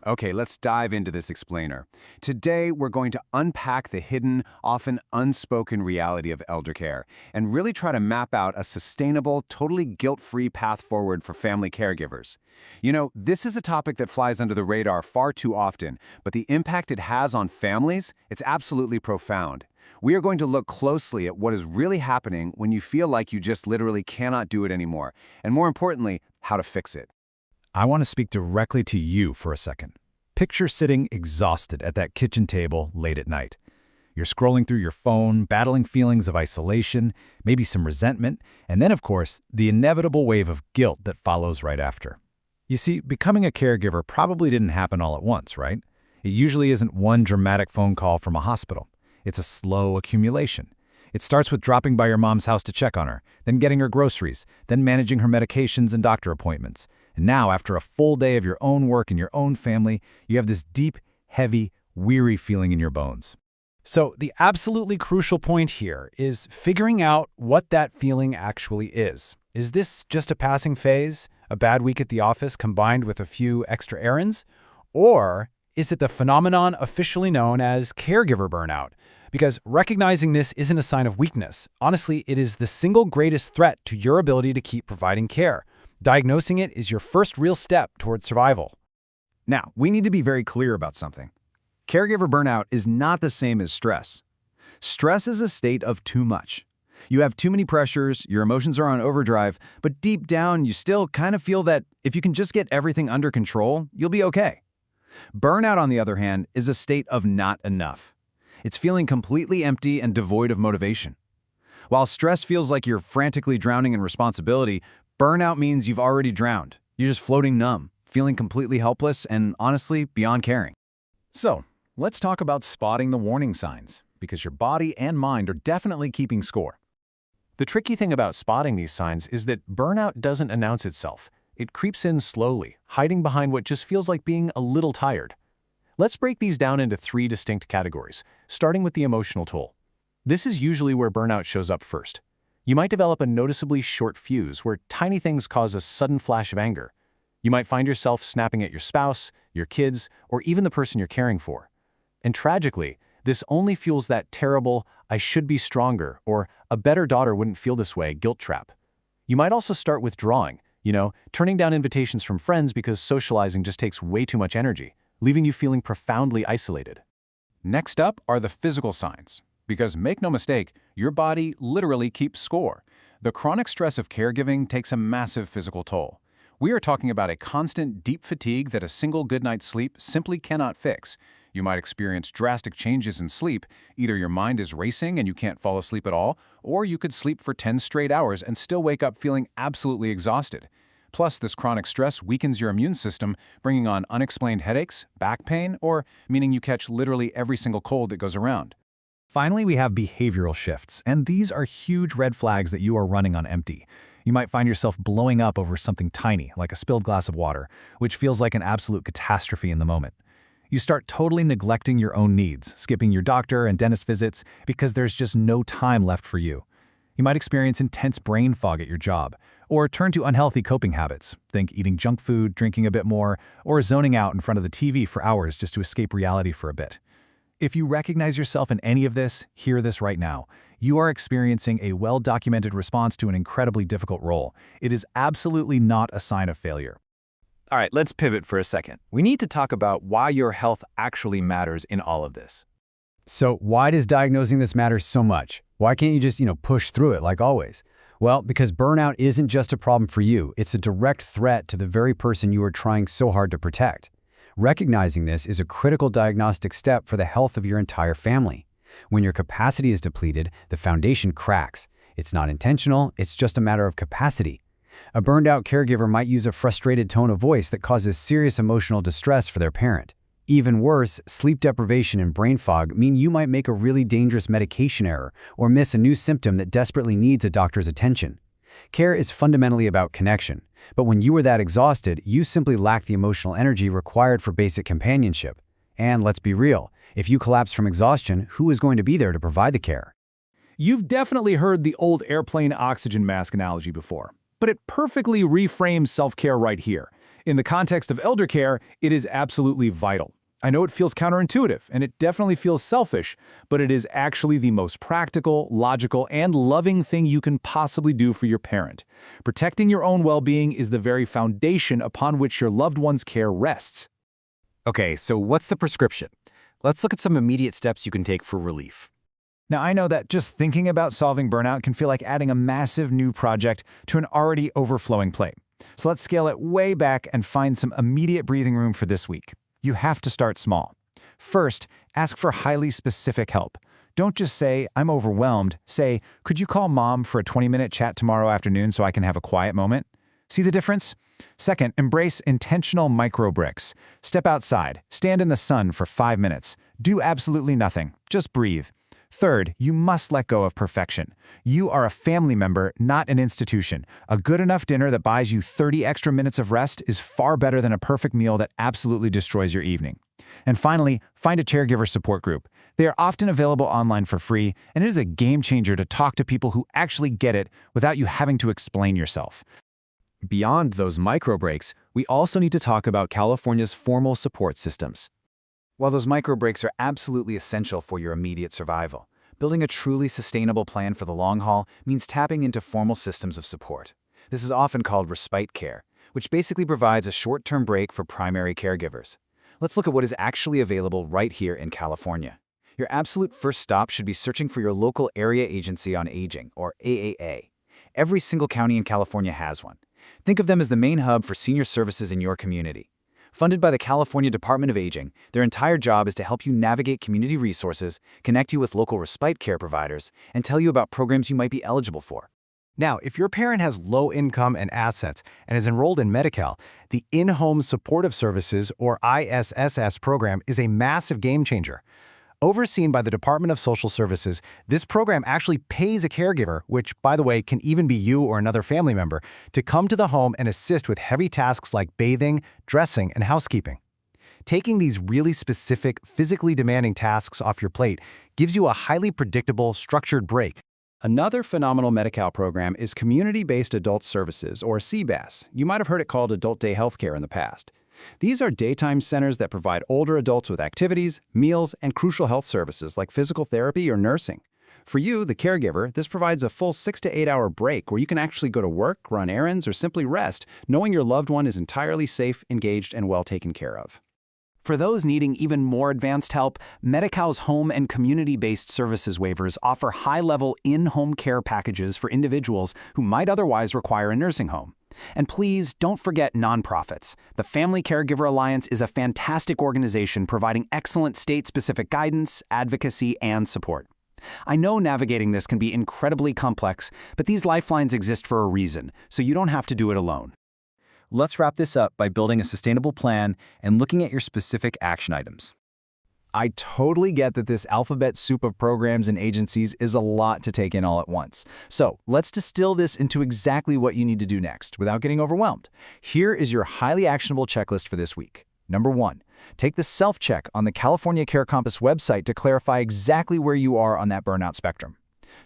Okay, let's dive into this explainer. Today, we're going to unpack the hidden, often unspoken reality of elder care and really try to map out a sustainable, totally guilt-free path forward for family caregivers. You know, this is a topic that flies under the radar far too often, but the impact it has on families, it's absolutely profound. We are going to look closely at what is really happening when you feel like you just literally cannot do it anymore, and more importantly, how to fix it. I want to speak directly to you for a second. Picture sitting exhausted at that kitchen table late at night. You're scrolling through your phone, battling feelings of isolation, maybe some resentment, and then, of course, the inevitable wave of guilt that follows right after. You see, becoming a caregiver probably didn't happen all at once, right? It usually isn't one dramatic phone call from a hospital. It's a slow accumulation. It starts with dropping by your mom's house to check on her, then getting her groceries, then managing her medications and doctor appointments. And now, after a full day of your own work and your own family, you have this deep, heavy, weary feeling in your bones. So the absolutely crucial point here is figuring out what that feeling actually is. Is this just a passing phase, a bad week at the office combined with a few extra errands? Or is it the phenomenon officially known as caregiver burnout? Because recognizing this isn't a sign of weakness. Honestly, it is the single greatest threat to your ability to keep providing care. Diagnosing it is your first real step towards survival. Now, we need to be very clear about something. Caregiver burnout is not the same as stress. Stress is a state of too much. You have too many pressures, your emotions are on overdrive, but deep down you still kind of feel that if you can just get everything under control, you'll be okay. Burnout, on the other hand, is a state of not enough. It's feeling completely empty and devoid of motivation. While stress feels like you're frantically drowning in responsibility, burnout means you've already drowned. You're just floating numb, feeling completely helpless and, honestly, beyond caring. So, let's talk about spotting the warning signs, because your body and mind are definitely keeping score. The tricky thing about spotting these signs is that burnout doesn't announce itself. It creeps in slowly, hiding behind what just feels like being a little tired. Let's break these down into 3 distinct categories, starting with the emotional toll. This is usually where burnout shows up first. You might develop a noticeably short fuse where tiny things cause a sudden flash of anger. You might find yourself snapping at your spouse, your kids, or even the person you're caring for. And tragically, this only fuels that terrible, "I should be stronger," or "a better daughter wouldn't feel this way" guilt trap. You might also start withdrawing, turning down invitations from friends because socializing just takes way too much energy, leaving you feeling profoundly isolated. Next up are the physical signs. Because make no mistake, your body literally keeps score. The chronic stress of caregiving takes a massive physical toll. We are talking about a constant deep fatigue that a single good night's sleep simply cannot fix. You might experience drastic changes in sleep. Either your mind is racing and you can't fall asleep at all, or you could sleep for 10 straight hours and still wake up feeling absolutely exhausted. Plus, this chronic stress weakens your immune system, bringing on unexplained headaches, back pain, or meaning you catch literally every single cold that goes around. Finally, we have behavioral shifts, and these are huge red flags that you are running on empty. You might find yourself blowing up over something tiny, like a spilled glass of water, which feels like an absolute catastrophe in the moment. You start totally neglecting your own needs, skipping your doctor and dentist visits because there's just no time left for you. You might experience intense brain fog at your job, or turn to unhealthy coping habits. Think eating junk food, drinking a bit more, or zoning out in front of the TV for hours just to escape reality for a bit. If you recognize yourself in any of this, hear this right now. You are experiencing a well-documented response to an incredibly difficult role. It is absolutely not a sign of failure. All right, let's pivot for a second. We need to talk about why your health actually matters in all of this. So why does diagnosing this matter so much? Why can't you just, push through it like always? Well, because burnout isn't just a problem for you. It's a direct threat to the very person you are trying so hard to protect. Recognizing this is a critical diagnostic step for the health of your entire family. When your capacity is depleted, the foundation cracks. It's not intentional, it's just a matter of capacity. A burned-out caregiver might use a frustrated tone of voice that causes serious emotional distress for their parent. Even worse, sleep deprivation and brain fog mean you might make a really dangerous medication error or miss a new symptom that desperately needs a doctor's attention. Care is fundamentally about connection, but when you are that exhausted, you simply lack the emotional energy required for basic companionship. And let's be real, if you collapse from exhaustion, who is going to be there to provide the care? You've definitely heard the old airplane oxygen mask analogy before, but it perfectly reframes self-care right here. In the context of elder care, it is absolutely vital. I know it feels counterintuitive, and it definitely feels selfish, but it is actually the most practical, logical, and loving thing you can possibly do for your parent. Protecting your own well-being is the very foundation upon which your loved one's care rests. Okay, so what's the prescription? Let's look at some immediate steps you can take for relief. Now, I know that just thinking about solving burnout can feel like adding a massive new project to an already overflowing plate. So let's scale it way back and find some immediate breathing room for this week. You have to start small. First, ask for highly specific help. Don't just say, I'm overwhelmed. Say, could you call mom for a 20-minute chat tomorrow afternoon so I can have a quiet moment? See the difference? Second, embrace intentional micro breaks. Step outside, stand in the sun for 5 minutes. Do absolutely nothing, just breathe. Third, you must let go of perfection. You are a family member, not an institution. A good enough dinner that buys you 30 extra minutes of rest is far better than a perfect meal that absolutely destroys your evening. And finally, find a caregiver support group. They are often available online for free, and it is a game changer to talk to people who actually get it without you having to explain yourself. Beyond those micro breaks, we also need to talk about California's formal support systems. While those micro breaks are absolutely essential for your immediate survival, building a truly sustainable plan for the long haul means tapping into formal systems of support. This is often called Respite care, which basically provides a short-term break for primary caregivers. Let's look at what is actually available right here in California. Your absolute first stop should be searching for your local Area Agency on Aging, or AAA. Every single county in California has one. Think of them as the main hub for senior services in your community. Funded by the California Department of Aging, their entire job is to help you navigate community resources, connect you with local respite care providers, and tell you about programs you might be eligible for. Now, if your parent has low income and assets and is enrolled in Medicaid, the In-Home Supportive Services, or ISSS program, is a massive game changer. Overseen by the Department of Social Services, this program actually pays a caregiver, which, by the way, can even be you or another family member, to come to the home and assist with heavy tasks like bathing, dressing, and housekeeping. Taking these really specific, physically demanding tasks off your plate gives you a highly predictable, structured break. Another phenomenal Medi-Cal program is Community-Based Adult Services, or CBAS. You might have heard it called Adult Day Healthcare in the past. These are daytime centers that provide older adults with activities, meals, and crucial health services like physical therapy or nursing. For you, the caregiver, this provides a full 6 to 8 hour break where you can actually go to work, run errands, or simply rest, knowing your loved one is entirely safe, engaged, and well taken care of. For those needing even more advanced help, Medi-Cal's home and community-based services waivers offer high-level in-home care packages for individuals who might otherwise require a nursing home. And please don't forget nonprofits. The Family Caregiver Alliance is a fantastic organization providing excellent state-specific guidance, advocacy, and support. I know navigating this can be incredibly complex, but these lifelines exist for a reason, so you don't have to do it alone. Let's wrap this up by building a sustainable plan and looking at your specific action items. I totally get that this alphabet soup of programs and agencies is a lot to take in all at once. So let's distill this into exactly what you need to do next without getting overwhelmed. Here is your highly actionable checklist for this week. Number 1, take the self-check on the California Care Compass website to clarify exactly where you are on that burnout spectrum.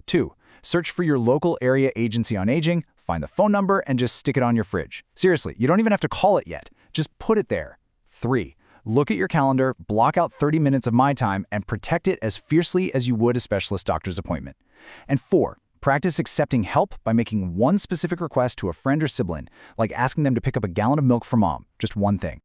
2, search for your local Area Agency on Aging, find the phone number, and just stick it on your fridge. Seriously, you don't even have to call it yet. Just put it there. 3, look at your calendar, block out 30 minutes of my time, and protect it as fiercely as you would a specialist doctor's appointment. And 4, practice accepting help by making one specific request to a friend or sibling, like asking them to pick up a gallon of milk for mom, just one thing.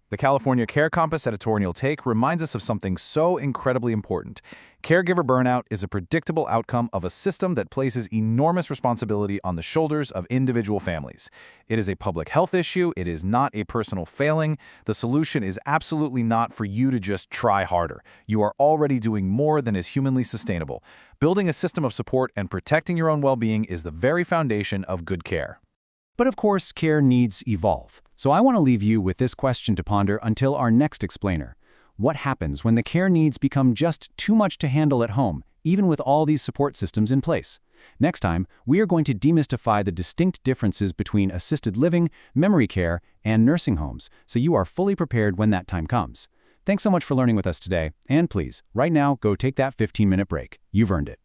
The California Care Compass editorial take reminds us of something so incredibly important. Caregiver burnout is a predictable outcome of a system that places enormous responsibility on the shoulders of individual families. It is a public health issue. It is not a personal failing. The solution is absolutely not for you to just try harder. You are already doing more than is humanly sustainable. Building a system of support and protecting your own well-being is the very foundation of good care. But of course, care needs evolve. So I want to leave you with this question to ponder until our next explainer. What happens when the care needs become just too much to handle at home, even with all these support systems in place? Next time, we are going to demystify the distinct differences between assisted living, memory care, and nursing homes, so you are fully prepared when that time comes. Thanks so much for learning with us today, and please, right now, go take that 15-minute break. You've earned it.